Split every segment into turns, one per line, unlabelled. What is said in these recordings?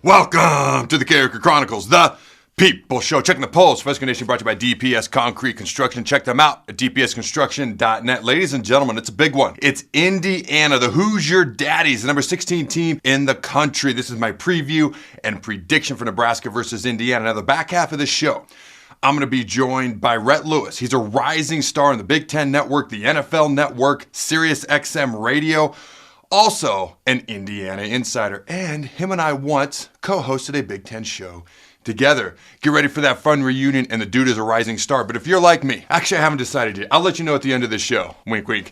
Welcome to the Carriker Chronicles, the People Show. Checking the polls. Husker Nation brought to you by DPS Concrete Construction. Check them out at dpsconstruction.net. Ladies and gentlemen, it's a big one. It's Indiana, the Hoosier Daddies, the number 16 team in the country. This is my preview and prediction for Nebraska versus Indiana. Now, the back half of this show, I'm going to be joined by Rhett Lewis. He's a rising star in the Big Ten Network, the NFL Network, Sirius XM Radio. Also an Indiana insider, and him and I once co-hosted a Big Ten show together. Get ready for that fun reunion, and the dude is a rising star. But if you're like me, actually I haven't decided yet. I'll let you know at the end of this show. Wink, wink.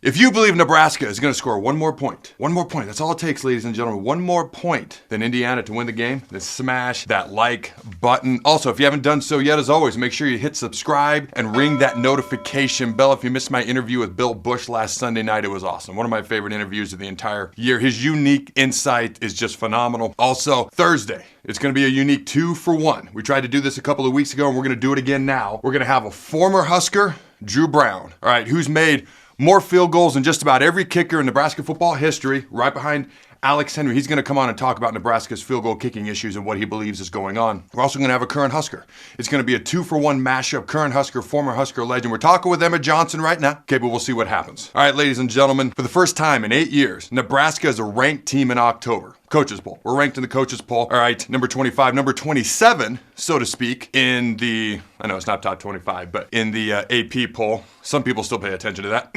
If you believe Nebraska is going to score one more point, that's all it takes, ladies and gentlemen, one more point than Indiana to win the game, then smash that like button. Also, if you haven't done so yet, as always, make sure you hit subscribe and ring that notification bell. If you missed my interview with Bill Bush last Sunday night, it was awesome. One of my favorite interviews of the entire year. His unique insight is just phenomenal. Also, Thursday, it's going to be a unique 2-for-1. We tried to do this a couple of weeks ago, and we're going to do it again now. We're going to have a former Husker, Drew Brown, all right, who's made more field goals than just about every kicker in Nebraska football history, right behind Alex Henry. He's going to come on and talk about Nebraska's field goal kicking issues and what he believes is going on. We're also going to have a current Husker. It's going to be a 2-for-1 mashup, current Husker, former Husker legend. We're talking with Emma Johnson right now. Okay, but we'll see what happens. All right, ladies and gentlemen, for the first time in 8 years, Nebraska is a ranked team in October. Coaches poll. We're ranked in the coaches poll. All right, number 25, number 27, so to speak, in the, I know it's not top 25, but in the AP poll. Some people still pay attention to that,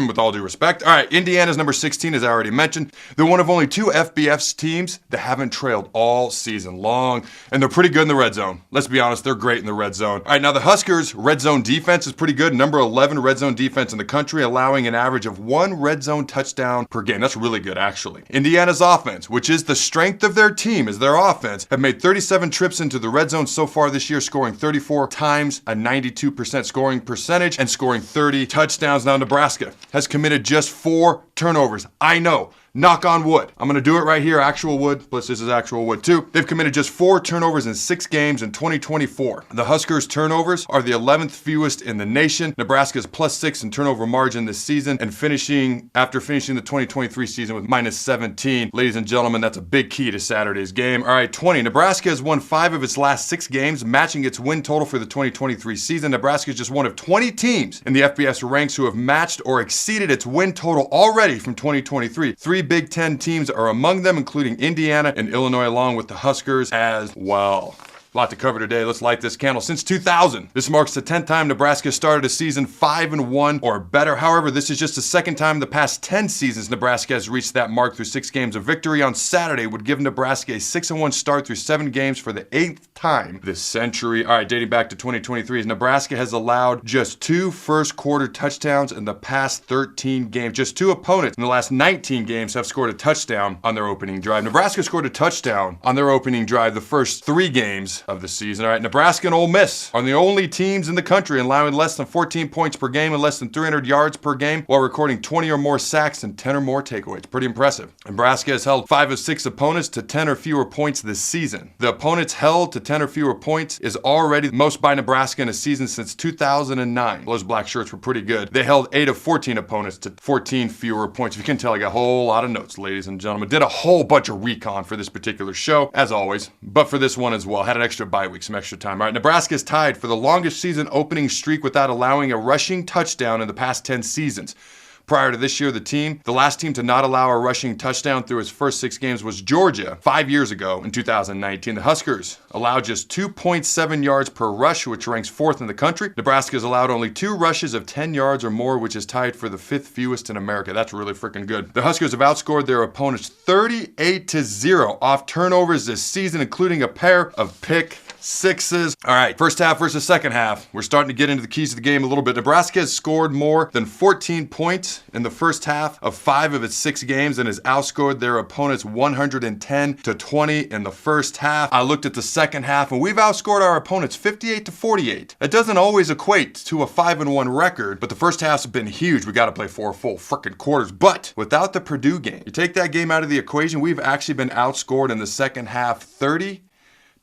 with all due respect. All right, Indiana's number 16, as I already mentioned. They're one of only two FBS teams that haven't trailed all season long, and they're pretty good in the red zone. Let's be honest, they're great in the red zone. All right, now the Huskers' red zone defense is pretty good. Number 11 red zone defense in the country, allowing an average of 1 red zone touchdown per game. That's really good, actually. Indiana's offense, which is the strength of their team, is their offense, have made 37 trips into the red zone so far this year, scoring 34 times, a 92% scoring percentage, and scoring 30 touchdowns. Now Nebraska has committed just 4 turnovers. I know. Knock on wood. I'm going to do it right here. Actual wood. Plus, this is actual wood too. They've committed just 4 turnovers in 6 games in 2024. The Huskers' turnovers are the 11th fewest in the nation. Nebraska's +6 in turnover margin this season, and after finishing the 2023 season with -17. Ladies and gentlemen, that's a big key to Saturday's game. All right, 20. Nebraska has won 5 of its last 6 games, matching its win total for the 2023 season. Nebraska is just one of 20 teams in the FBS ranks who have matched or exceeded its win total already from 2023. 3 Big Ten teams are among them, including Indiana and Illinois, along with the Huskers as well. A lot to cover today. Let's light this candle. Since 2000, this marks the 10th time Nebraska started a season 5-1 or better. However, this is just the second time in the past 10 seasons Nebraska has reached that mark through 6 games. A victory on Saturday would give Nebraska a 6-1 start through 7 games for the 8th time this century. All right, dating back to 2023, Nebraska has allowed just 2 first-quarter touchdowns in the past 13 games. Just 2 opponents in the last 19 games have scored a touchdown on their opening drive. Nebraska scored a touchdown on their opening drive the first 3 games of the season. All right, Nebraska and Ole Miss are the only teams in the country allowing less than 14 points per game and less than 300 yards per game while recording 20 or more sacks and 10 or more takeaways. Pretty impressive. Nebraska has held 5 of 6 opponents to 10 or fewer points this season. The opponents held to 10 or fewer points is already the most by Nebraska in a season since 2009. Those black shirts were pretty good. They held 8 of 14 opponents to 14 fewer points. If you can tell, I got a whole lot of notes, ladies and gentlemen. Did a whole bunch of recon for this particular show, as always, but for this one as well. Had an extra bye week, some extra time. All right, Nebraska is tied for the longest season opening streak without allowing a rushing touchdown in the past 10 seasons. Prior to this year, the last team to not allow a rushing touchdown through its first 6 games was Georgia 5 years ago in 2019. The Huskers allowed just 2.7 yards per rush, which ranks 4th in the country. Nebraska has allowed only 2 rushes of 10 yards or more, which is tied for the 5th fewest in America. That's really freaking good. The Huskers have outscored their opponents 38-0 off turnovers this season, including a pair of pick 6s. All right, first half versus second half. We're starting to get into the keys of the game a little bit. Nebraska has scored more than 14 points in the first half of 5 of its 6 games and has outscored their opponents 110-20 in the first half. I looked at the second half and we've outscored our opponents 58-48. That doesn't always equate to a 5-1 record, but the first half's been huge. We got to play 4 full freaking quarters. But without the Purdue game, you take that game out of the equation, we've actually been outscored in the second half 30-14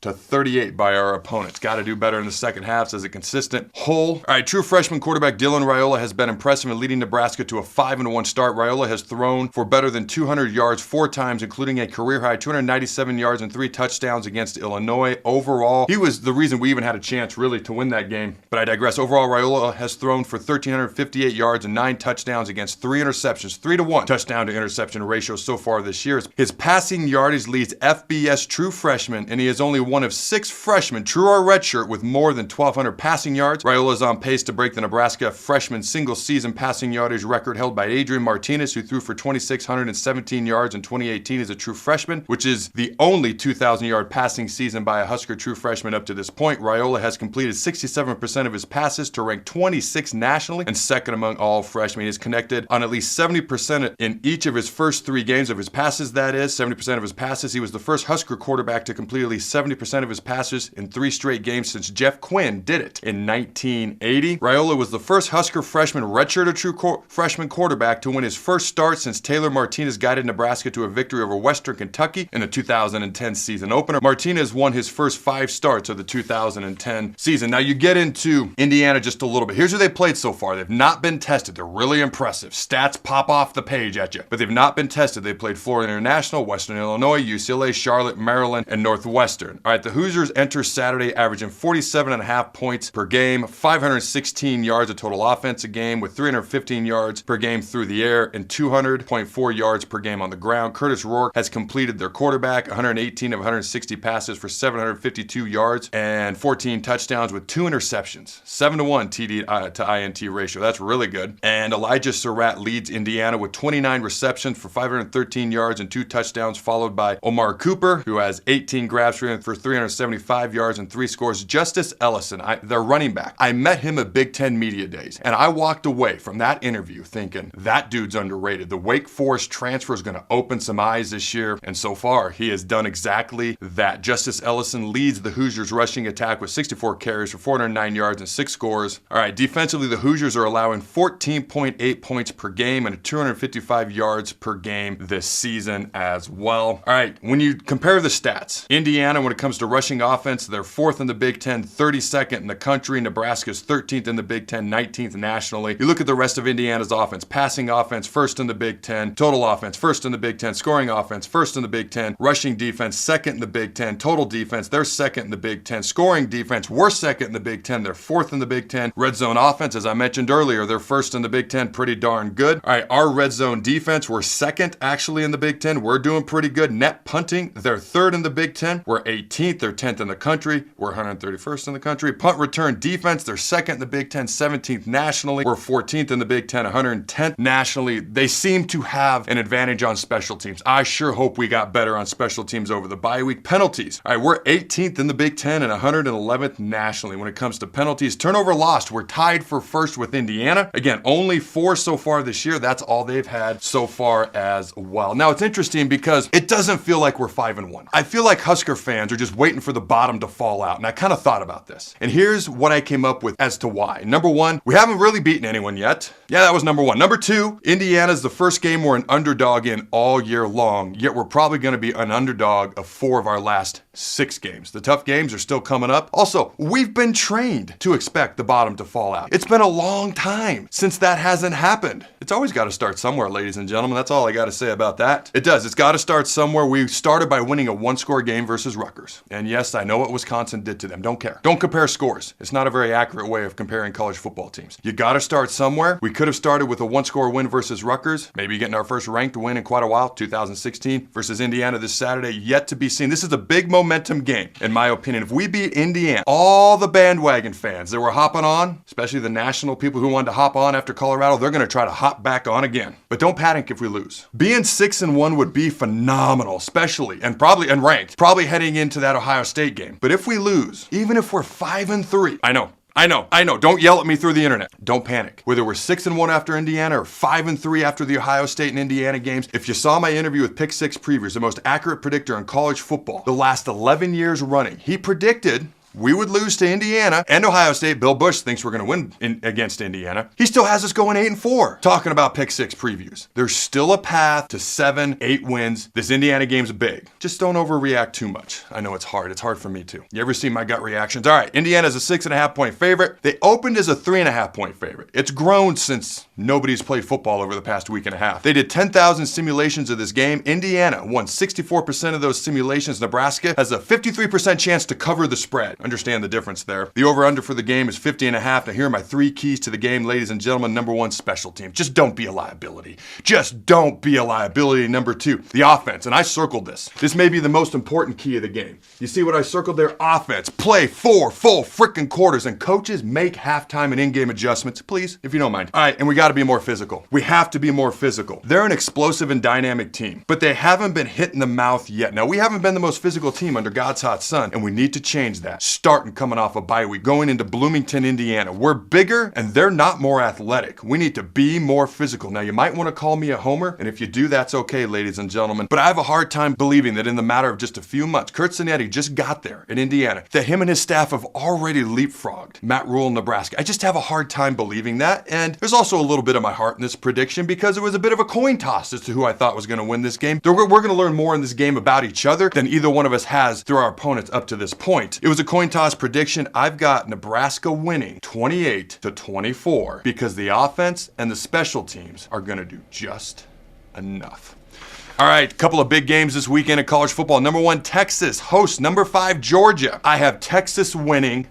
to 38 by our opponents. Got to do better in the second half as a consistent whole. All right, true freshman quarterback Dylan Raiola has been impressive in leading Nebraska to a 5-1 start. Raiola has thrown for better than 200 yards 4 times, including a career-high 297 yards and 3 touchdowns against Illinois. Overall, he was the reason we even had a chance really to win that game. But I digress. Overall, Raiola has thrown for 1,358 yards and 9 touchdowns against 3 interceptions, 3-1 touchdown to interception ratio so far this year. His passing yardage leads FBS true freshmen, and he is only one of 6 freshmen, true or redshirt, with more than 1,200 passing yards. Raiola is on pace to break the Nebraska freshman single-season passing yardage record held by Adrian Martinez, who threw for 2,617 yards in 2018 as a true freshman, which is the only 2,000-yard passing season by a Husker true freshman up to this point. Raiola has completed 67% of his passes to rank 26 nationally and second among all freshmen. He is connected on at least 70% in each of his first 3 games of his passes, that is, 70% of his passes. He was the first Husker quarterback to complete at least 70% of his passes in 3 straight games since Jeff Quinn did it in 1980. Raiola was the first Husker freshman redshirt true freshman quarterback to win his first start since Taylor Martinez guided Nebraska to a victory over Western Kentucky in the 2010 season opener. Martinez won his first 5 starts of the 2010 season. Now you get into Indiana just a little bit. Here's who they played so far. They've not been tested. They're really impressive. Stats pop off the page at you, but they've not been tested. They played Florida International, Western Illinois, UCLA, Charlotte, Maryland, and Northwestern. All right, the Hoosiers enter Saturday averaging 47.5 points per game, 516 yards of total offense a game, with 315 yards per game through the air and 200.4 yards per game on the ground. Curtis Rourke has completed their quarterback, 118 of 160 passes for 752 yards and 14 touchdowns with 2 interceptions, 7-1 TD to INT ratio. That's really good. And Elijah Surratt leads Indiana with 29 receptions for 513 yards and 2 touchdowns, followed by Omar Cooper, who has 18 grabs for 375 yards and 3 scores. Justice Ellison, their running back, I met him at Big Ten Media Days, and I walked away from that interview thinking, that dude's underrated. The Wake Forest transfer is going to open some eyes this year, and so far, he has done exactly that. Justice Ellison leads the Hoosiers rushing attack with 64 carries for 409 yards and 6 scores. All right, defensively, the Hoosiers are allowing 14.8 points per game and 255 yards per game this season as well. All right, when you compare the stats, Indiana, when it comes to rushing offense, they're 4th in the Big Ten, 32nd in the country. Nebraska's 13th in the Big Ten, 19th nationally. You look at the rest of Indiana's offense, passing offense, 1st in the Big Ten, total offense, 1st in the Big Ten, scoring offense, 1st in the Big Ten, rushing defense, 2nd in the Big Ten, total defense, they're 2nd in the Big Ten, scoring defense, we're 2nd in the Big Ten, they're 4th in the Big Ten. Red zone offense, as I mentioned earlier, they're 1st in the Big Ten, pretty darn good. All right, our red zone defense, we're 2nd actually in the Big Ten. We're doing pretty good. Net punting, they're 3rd in the Big Ten. We're 18th, they're 10th in the country. We're 131st in the country. Punt return defense, they're 2nd in the Big Ten, 17th nationally. We're 14th in the Big Ten, 110th nationally. They seem to have an advantage on special teams. I sure hope we got better on special teams over the bye week. Penalties, all right, we're 18th in the Big Ten and 111th nationally when it comes to penalties. Turnover lost, we're tied for 1st with Indiana. Again, only 4 so far this year. That's all they've had so far as well. Now, it's interesting because it doesn't feel like we're 5-1. I feel like Husker fans are just waiting for the bottom to fall out, and I kind of thought about this. And here's what I came up with as to why. Number 1, we haven't really beaten anyone yet. Yeah, that was number 1. Number 2, Indiana's the first game we're an underdog in all year long, yet we're probably going to be an underdog of 4 of our last 6 games. The tough games are still coming up. Also, we've been trained to expect the bottom to fall out. It's been a long time since that hasn't happened. It's always got to start somewhere, ladies and gentlemen. That's all I got to say about that. It does. It's got to start somewhere. We started by winning a 1-score game versus Rutgers. And yes, I know what Wisconsin did to them. Don't care. Don't compare scores. It's not a very accurate way of comparing college football teams. You got to start somewhere. We could have started with a 1-score win versus Rutgers, maybe getting our first ranked win in quite a while, 2016 versus Indiana this Saturday, yet to be seen. This is a big momentum game, in my opinion. If we beat Indiana, all the bandwagon fans that were hopping on, especially the national people who wanted to hop on after Colorado, they're going to try to hop back on again. But don't panic if we lose. Being 6-1 would be phenomenal, especially, and ranked, probably heading into that Ohio State game. But if we lose, even if we're 5-3, I know. Don't yell at me through the internet. Don't panic. Whether we're 6-1 after Indiana or 5-3 after the Ohio State and Indiana games, if you saw my interview with Pick 6 Previews, the most accurate predictor in college football, the last 11 years running, he predicted we would lose to Indiana and Ohio State. Bill Bush thinks we're going to win against Indiana. He still has us going 8-4. Talking about pick six previews. There's still a path to 7, 8 wins. This Indiana game's big. Just don't overreact too much. I know it's hard. It's hard for me too. You ever see my gut reactions? All right, Indiana's a 6.5 point favorite. They opened as a 3.5 point favorite. It's grown since nobody's played football over the past week and a half. They did 10,000 simulations of this game. Indiana won 64% of those simulations. Nebraska has a 53% chance to cover the spread. Understand the difference there. The over-under for the game is 50.5. Now here are my 3 keys to the game, ladies and gentlemen. Number 1, special teams. Just don't be a liability. Just don't be a liability. Number 2, the offense. And I circled this. This may be the most important key of the game. You see what I circled there? Offense. Play 4 full freaking quarters. And coaches, make halftime and in-game adjustments, please, if you don't mind. All right, and we got to be more physical. We have to be more physical. They're an explosive and dynamic team, but they haven't been hit in the mouth yet. Now, we haven't been the most physical team under God's hot sun, and we need to change that. Starting coming off a bye week, going into Bloomington, Indiana. We're bigger, and they're not more athletic. We need to be more physical. Now, you might want to call me a homer, and if you do, that's okay, ladies and gentlemen. But I have a hard time believing that in the matter of just a few months, Kurt Cinetti just got there in Indiana, that him and his staff have already leapfrogged Matt Rule in Nebraska. I just have a hard time believing that, and there's also a little bit of my heart in this prediction because it was a bit of a coin toss as to who I thought was going to win this game. We're going to learn more in this game about each other than either one of us has through our opponents up to this point. It was a coin toss prediction. I've got Nebraska winning 28-24 because the offense and the special teams are going to do just enough. All right, a couple of big games this weekend in college football. Number 1, Texas hosts number 5, Georgia. I have Texas winning.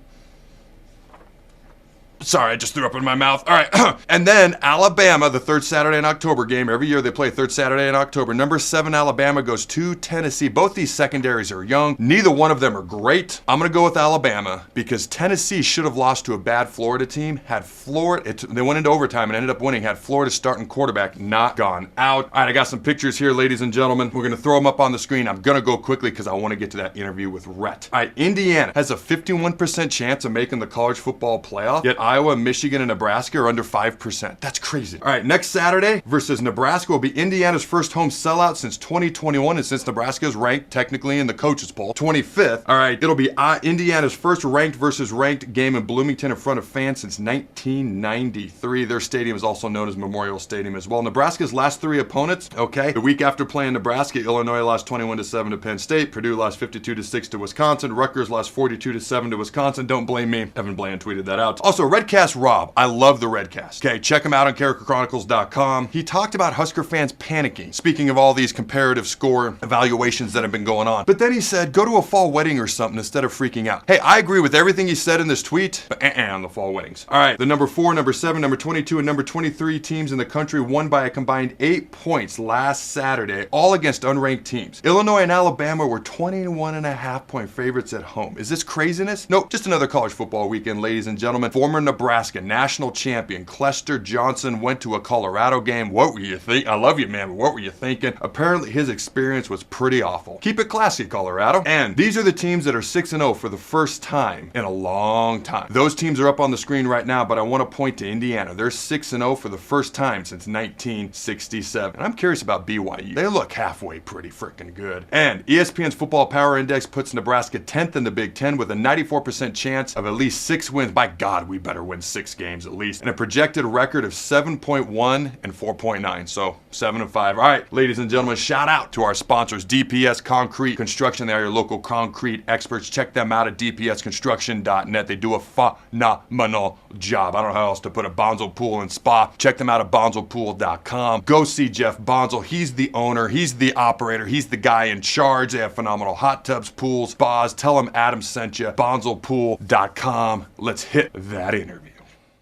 Sorry, I just threw up in my mouth. All right. And then Alabama, the third Saturday in October game. Every year they play third Saturday in October. Number 7, Alabama goes to Tennessee. Both these secondaries are young. Neither one of them are great. I'm going to go with Alabama because Tennessee should have lost to a bad Florida team. They went into overtime and ended up winning. Had Florida starting quarterback not gone out. All right, I got some pictures here, ladies and gentlemen. We're going to throw them up on the screen. I'm going to go quickly because I want to get to that interview with Rhett. All right, Indiana has a 51% chance of making the college football playoff, yet Iowa, Michigan, and Nebraska are under 5%. That's crazy. All right, next Saturday versus Nebraska will be Indiana's first home sellout since 2021 and since Nebraska is ranked technically in the coaches poll 25th. All right, it'll be Indiana's first ranked versus ranked game in Bloomington in front of fans since 1993. Their stadium is also known as Memorial Stadium as well. Nebraska's last 3 opponents, okay, the week after playing Nebraska, Illinois lost 21-7 to Penn State, Purdue lost 52-6 to Wisconsin, Rutgers lost 42-7 to Wisconsin. Don't blame me. Evan Bland tweeted that out. Also, Redcast Rob. I love the Redcast. Okay, check him out on CarrikerChronicles.com. He talked about Husker fans panicking, speaking of all these comparative score evaluations that have been going on. But then he said, go to a fall wedding or something instead of freaking out. Hey, I agree with everything he said in this tweet, but on the fall weddings. All right, the number 4, number 7, number 22, and number 23 teams in the country won by a combined 8 points last Saturday, all against unranked teams. Illinois and Alabama were 21.5 point favorites at home. Is this craziness? Nope, just another college football weekend, ladies and gentlemen. Former Nebraska national champion Clester Johnson went to a Colorado game. What were you thinking? I love you, man, but what were you thinking? Apparently his experience was pretty awful. Keep it classy, Colorado. And these are the teams that are 6-0 for the first time in a long time. Those teams are up on the screen right now, but I want to point to Indiana. They're 6-0 for the first time since 1967. And I'm curious about BYU. They look halfway pretty freaking good. And ESPN's Football Power Index puts Nebraska 10th in the Big Ten with a 94% chance of at least 6 wins. By God, we better win 6 games at least. And a projected record of 7.1 and 4.9. So 7-5. All right, ladies and gentlemen, shout out to our sponsors, DPS Concrete Construction. They are your local concrete experts. Check them out at dpsconstruction.net. They do a phenomenal job. I don't know how else to put it. Bonzel Pool and Spa. Check them out at bonzelpool.com. Go see Jeff Bonzel. He's the owner. He's the operator. He's the guy in charge. They have phenomenal hot tubs, pools, spas. Tell them Adam sent you. bonzelpool.com. Let's hit that interview.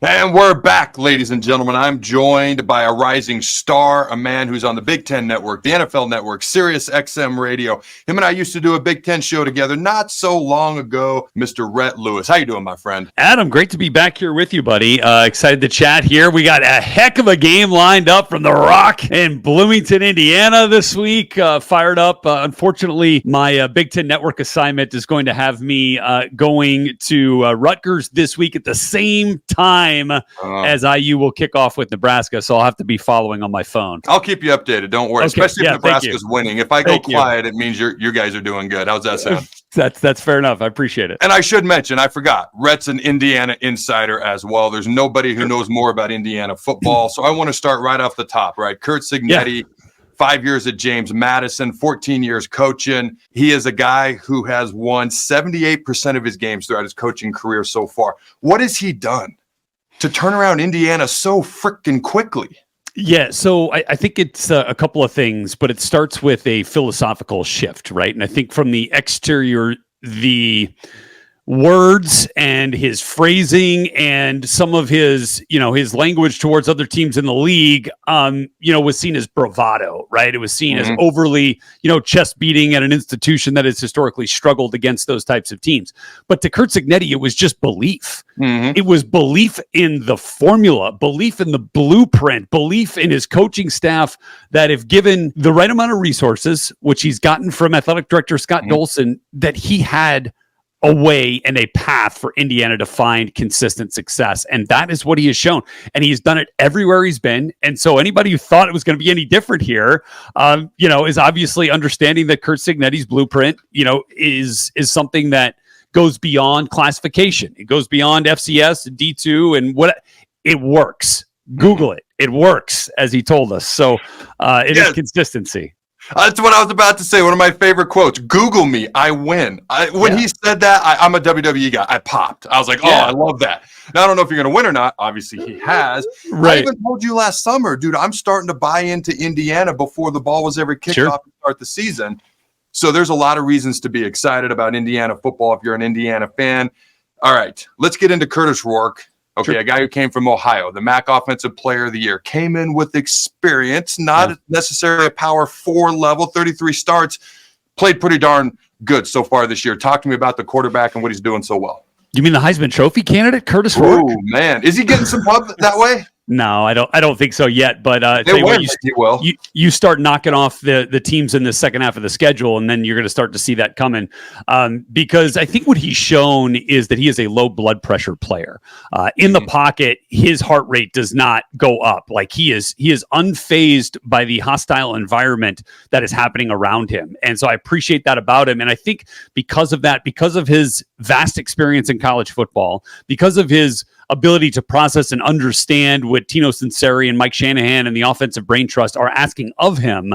And we're back, ladies and gentlemen. I'm joined by a rising star, a man who's on the Big Ten Network, the NFL Network, Sirius XM Radio. Him and I used to do a Big Ten show together not so long ago, Mr. Rhett Lewis. How you doing, my friend?
Adam, great to be back here with you, buddy. Excited to chat here. We got a heck of a game lined up from the Rock in Bloomington, Indiana this week. Fired up. Unfortunately, my Big Ten Network assignment is going to have me going to Rutgers this week at the same time as IU will kick off with Nebraska, so I'll have to be following on my phone.
I'll keep you updated. Don't worry, okay. Especially if Nebraska's winning. If I go quiet, it means you guys are doing good. How's that sound?
That's fair enough. I appreciate it.
And I should mention, I forgot, Rhett's an Indiana insider as well. There's nobody who knows more about Indiana football. So I want to start right off the top, right? Curt Cignetti, 5 years at James Madison, 14 years coaching. He is a guy who has won 78% of his games throughout his coaching career so far. What has he done to turn around Indiana so freaking quickly?
Yeah, so I think it's a couple of things, but it starts with a philosophical shift, right? And I think from the exterior, the words and his phrasing and some of his, his language towards other teams in the league, was seen as bravado, right? It was seen as overly, chest beating at an institution that has historically struggled against those types of teams. But to Curt Cignetti, it was just belief. It was belief in the formula, belief in the blueprint, belief in his coaching staff that if given the right amount of resources, which he's gotten from athletic director Scott Dolson, that he had a way and a path for Indiana to find consistent success. And that is what he has shown. And he's done it everywhere he's been. And so anybody who thought it was going to be any different here, is obviously understanding that Curt Cignetti's blueprint, is something that goes beyond classification. It goes beyond FCS, D2, and what it works. Google it. It works, as he told us. So it is consistency.
That's what I was about to say. One of my favorite quotes. Google me, I win. When he said that, I'm a WWE guy. I popped. I was like, I love that. Now, I don't know if you're going to win or not. Obviously, he has. Right. I even told you last summer, dude, I'm starting to buy into Indiana before the ball was ever kicked off to start the season. So there's a lot of reasons to be excited about Indiana football if you're an Indiana fan. All right, let's get into Curtis Rourke. Okay, a guy who came from Ohio, the MAC Offensive Player of the Year, came in with experience, not necessarily a Power 4 level, 33 starts, played pretty darn good so far this year. Talk to me about the quarterback and what he's doing so well.
You mean the Heisman Trophy candidate, Curtis Rourke?
Oh, man. Is he getting some pub that way?
No, I don't think so yet. But you start knocking off the teams in the second half of the schedule, and then you're going to start to see that coming. Because I think what he's shown is that he is a low blood pressure player. In the pocket, his heart rate does not go up. Like he is unfazed by the hostile environment that is happening around him. And so I appreciate that about him. And I think because of that, because of his vast experience in college football, because of his ability to process and understand what Tino Sinceri and Mike Shanahan and the offensive brain trust are asking of him,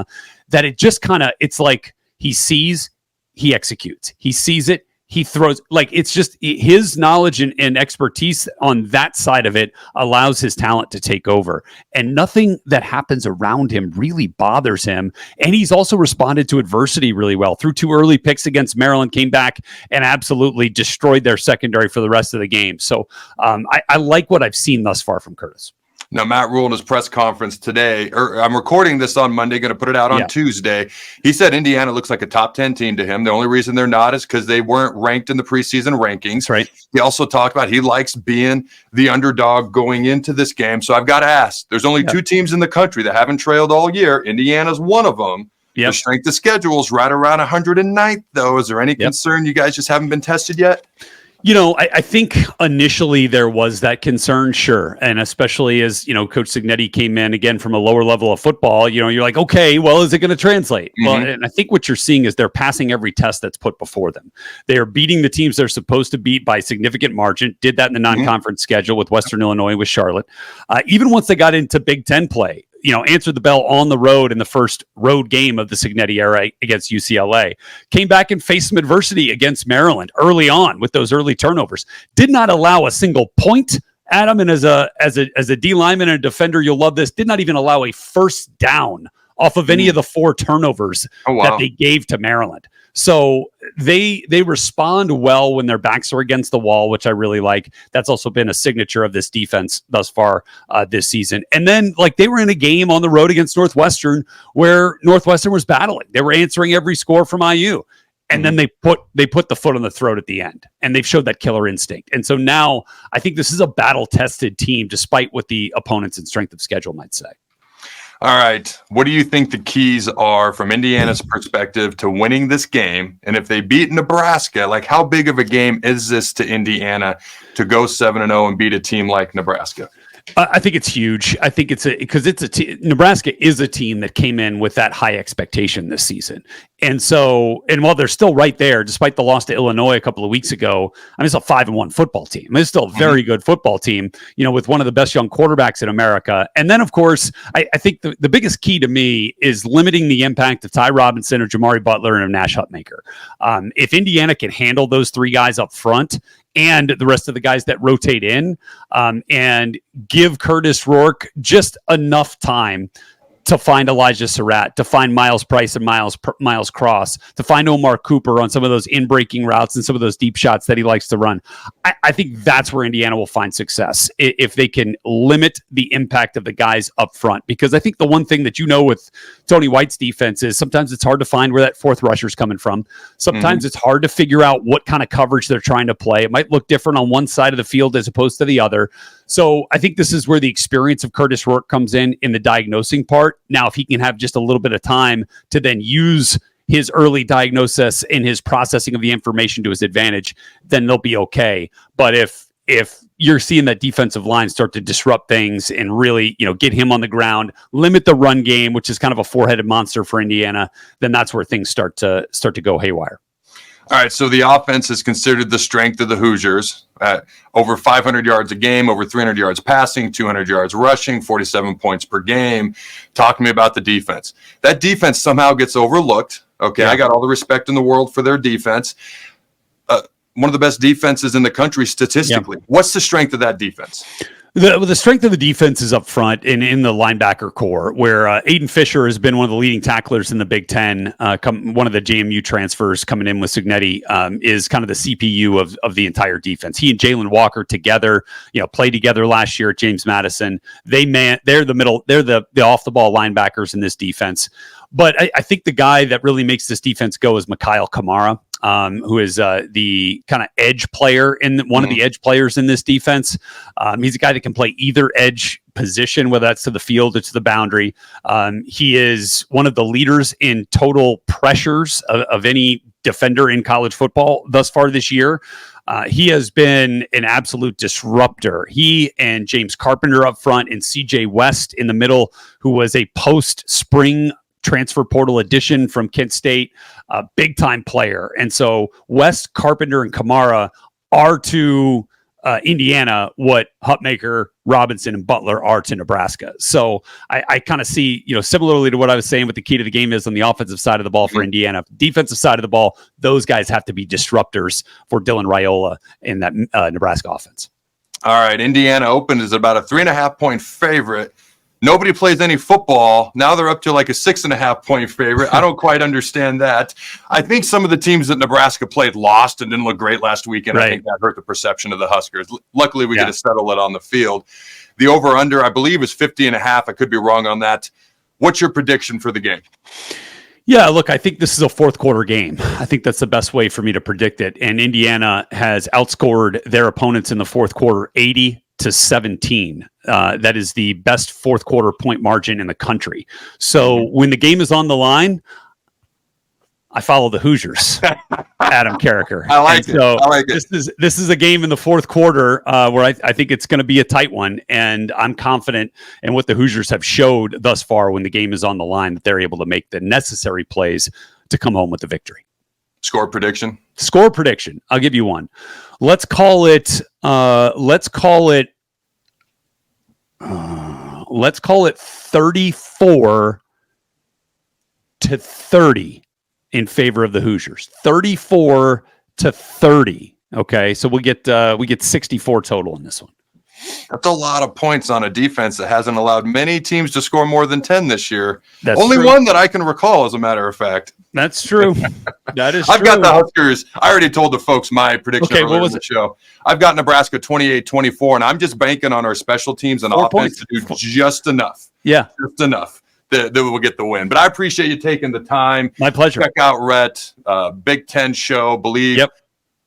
that it just it's like he sees, he executes. He sees it, he throws. Like it's just his knowledge and expertise on that side of it allows his talent to take over. And nothing that happens around him really bothers him. And he's also responded to adversity really well. Threw 2 early picks against Maryland, came back and absolutely destroyed their secondary for the rest of the game. So I like what I've seen thus far from Curtis.
Now, Matt Rule in his press conference today, I'm recording this on Monday, going to put it out on Tuesday. He said Indiana looks like a top 10 team to him. The only reason they're not is because they weren't ranked in the preseason rankings.
Right.
He also talked about he likes being the underdog going into this game. So I've got to ask, there's only 2 teams in the country that haven't trailed all year. Indiana's one of them. The strength of schedule is right around 109th, though. Is there any concern you guys just haven't been tested yet?
I think initially there was that concern, sure. And especially as, Coach Cignetti came in again from a lower level of football, you're like, okay, well, is it going to translate? Well, and I think what you're seeing is they're passing every test that's put before them. They are beating the teams they're supposed to beat by significant margin. Did that in the non-conference schedule with Western Illinois, with Charlotte. Even once they got into Big Ten play, answered the bell on the road in the first road game of the Cignetti era against UCLA. Came back and faced some adversity against Maryland early on with those early turnovers. Did not allow a single point. Adam, and as a D lineman and a defender, you'll love this. Did not even allow a first down off of any of the 4 turnovers that they gave to Maryland. So they respond well when their backs are against the wall, which I really like. That's also been a signature of this defense thus far this season. And then they were in a game on the road against Northwestern where Northwestern was battling. They were answering every score from IU. And then they put the foot on the throat at the end, and they've showed that killer instinct. And so now I think this is a battle-tested team, despite what the opponents and strength of schedule might say.
All right. What do you think the keys are from Indiana's perspective to winning this game? And if they beat Nebraska, how big of a game is this to Indiana to go 7-0 and beat a team like Nebraska?
I think it's huge. I think Nebraska is a team that came in with that high expectation this season. And so, and while they're still right there, despite the loss to Illinois a couple of weeks ago, I mean, it's a 5-1 football team. I mean, it's still a very good football team, with one of the best young quarterbacks in America. And then, of course, I think the biggest key to me is limiting the impact of Ty Robinson or Jamari Butler and of Nash Hutmaker. If Indiana can handle those three guys up front and the rest of the guys that rotate in, and give Curtis Rourke just enough time to find Elijah Surratt, to find Miles Price and Miles Cross, to find Omar Cooper on some of those in-breaking routes and some of those deep shots that he likes to run. I think that's where Indiana will find success, if they can limit the impact of the guys up front. Because I think the one thing that with Tony White's defense is sometimes it's hard to find where that fourth rusher's coming from. Sometimes it's hard to figure out what kind of coverage they're trying to play. It might look different on one side of the field as opposed to the other. So I think this is where the experience of Curtis Rourke comes in the diagnosing part. Now, if he can have just a little bit of time to then use his early diagnosis and his processing of the information to his advantage, then they'll be okay. But if you're seeing that defensive line start to disrupt things and really, get him on the ground, limit the run game, which is kind of a four-headed monster for Indiana, then that's where things start to go haywire.
All right, so the offense is considered the strength of the Hoosiers. Over 500 yards a game, over 300 yards passing, 200 yards rushing, 47 points per game. Talk to me about the defense. That defense somehow gets overlooked. Okay, yeah. I got all the respect in the world for their defense. One of the best defenses in the country statistically. Yeah. What's the strength of that defense?
The strength of the defense is up front and in the linebacker core, where Aiden Fisher has been one of the leading tacklers in the Big Ten. One of the JMU transfers coming in with Signetti is kind of the CPU of the entire defense. He and Jalen Walker together, played together last year at James Madison. They're the middle. They're the off the ball linebackers in this defense. But I think the guy that really makes this defense go is Mikhail Kamara. Who is the kind of edge player one of the edge players in this defense. He's a guy that can play either edge position, whether that's to the field or to the boundary. He is one of the leaders in total pressures of any defender in college football thus far this year. He has been an absolute disruptor. He and James Carpenter up front and CJ West in the middle, who was a post-spring transfer portal addition from Kent State, a big time player. And so West, Carpenter, and Kamara are to Indiana what Hutmaker, Robinson, and Butler are to Nebraska. So I kind of see, similarly to what I was saying, what the key to the game is on the offensive side of the ball for Indiana. Defensive side of the ball, those guys have to be disruptors for Dylan Raiola in that Nebraska offense.
All right, Indiana opened as about a 3.5-point favorite. Nobody plays any football. Now they're up to like a 6.5-point favorite. I don't quite understand that. I think some of the teams that Nebraska played lost and didn't look great last weekend. Right. I think that hurt the perception of the Huskers. Luckily, we get to settle it on the field. The over-under, I believe, is 50.5. I could be wrong on that. What's your prediction for the game?
Yeah, look, I think this is a fourth quarter game. I think that's the best way for me to predict it. And Indiana has outscored their opponents in the fourth quarter 80-17. That is the best fourth quarter point margin in the country. So when the game is on the line, I follow the Hoosiers. Adam Carriker.
I like it.
So
I like it.
This is a game in the fourth quarter where I think it's going to be a tight one, and I'm confident in what the Hoosiers have showed thus far when the game is on the line that they're able to make the necessary plays to come home with the victory.
Score prediction.
I'll give you one. Let's call it 34-30 in favor of the Hoosiers. 34-30. Okay, so we get 64 total in this one.
That's a lot of points on a defense that hasn't allowed many teams to score more than 10 this year.
That's
only
true.
One that I can recall, as a matter of fact.
That's true. That is
I've got the Huskers. I already told the folks my prediction earlier in the show. I've got Nebraska 28-24, and I'm just banking on our special teams and offense to do just enough.
Yeah.
Just enough that we'll get the win. But I appreciate you taking the time.
My pleasure.
Check out Rhett, Big Ten Show, Believe.
Yep.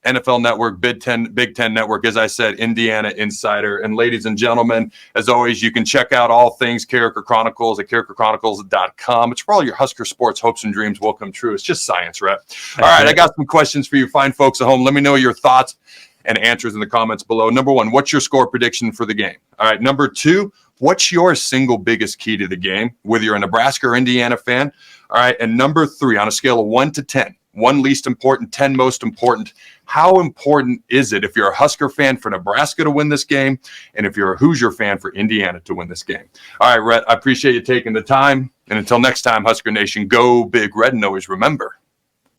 NFL Network, Big Ten Network, as I said, Indiana Insider. And ladies and gentlemen, as always, you can check out all things Carriker Chronicles at carrikerchronicles.com. It's where all your Husker sports hopes and dreams will come true. It's just science, Rhett. All right, I got some questions for you fine folks at home. Let me know your thoughts and answers in the comments below. Number one, what's your score prediction for the game? All right, number two, What's your single biggest key to the game, whether you're a Nebraska or Indiana fan? All right. And number 3, on a scale of 1 to 10, 1 least important, 10 most important, how important is it if you're a Husker fan for Nebraska to win this game, and if you're a Hoosier fan for Indiana to win this game? All right, Rhett, I appreciate you taking the time. And until next time, Husker Nation, go Big Red, and always remember,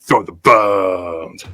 throw the bones.